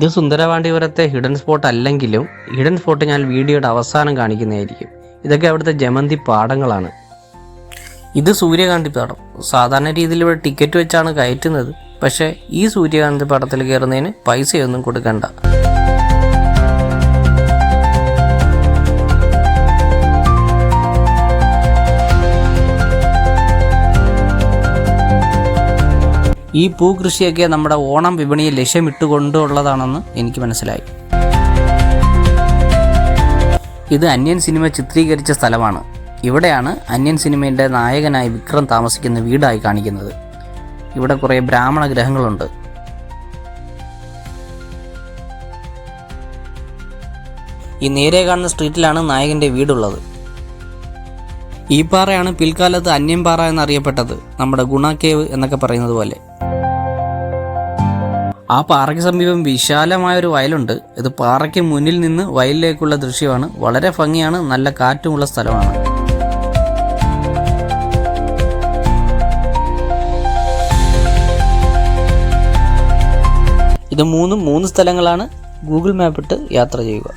ഇത് സുന്ദരപാണ്ഡിപുരത്തെ hidden spot അല്ലെങ്കിലും hidden spot ഞാൻ വീഡിയോയുടെ അവസാനം കാണിക്കുന്നതായിരിക്കും. ഇതൊക്കെ അവിടുത്തെ ജമന്തി പാടങ്ങളാണ്. ഇത് സൂര്യകാന്തി പാടം. സാധാരണ രീതിയിൽ ഇവിടെ ടിക്കറ്റ് വെച്ചാണ് കയറ്റുന്നത്. പക്ഷേ ഈ സൂര്യകാന്തി പാടത്തിൽ കയറുന്നതിന് പൈസയൊന്നും കൊടുക്കണ്ട. ഈ പൂകൃഷിയൊക്കെ നമ്മുടെ ഓണം വിപണിയെ ലക്ഷ്യമിട്ടുകൊണ്ടുള്ളതാണെന്ന് എനിക്ക് മനസ്സിലായി. ഇത് അന്യൻ സിനിമ ചിത്രീകരിച്ച സ്ഥലമാണ്. ഇവിടെയാണ് അന്യൻ സിനിമയുടെ നായകനായി വിക്രം താമസിക്കുന്ന വീടായി കാണിക്കുന്നത്. ഇവിടെ കുറേ ബ്രാഹ്മണ ഗ്രഹങ്ങളുണ്ട്. ഈ നേരെ കാണുന്ന സ്ട്രീറ്റിലാണ് നായകൻ്റെ വീടുള്ളത്. ഈ പാറയാണ് പിൽക്കാലത്ത് അന്യൻ പാറ എന്നറിയപ്പെട്ടത്. നമ്മുടെ ഗുണ കേവ് എന്നൊക്കെ പറയുന്നത് പോലെ. ആ പാറയ്ക്ക് സമീപം വിശാലമായൊരു വയലുണ്ട്. ഇത് പാറയ്ക്ക് മുന്നിൽ നിന്ന് വയലിലേക്കുള്ള ദൃശ്യമാണ്. വളരെ ഭംഗിയാണ്. നല്ല കാറ്റുമുള്ള സ്ഥലമാണ്. ഇത് മൂന്ന് സ്ഥലങ്ങളാണ്. ഗൂഗിൾ മാപ്പ് ഇട്ട് യാത്ര ചെയ്യുക.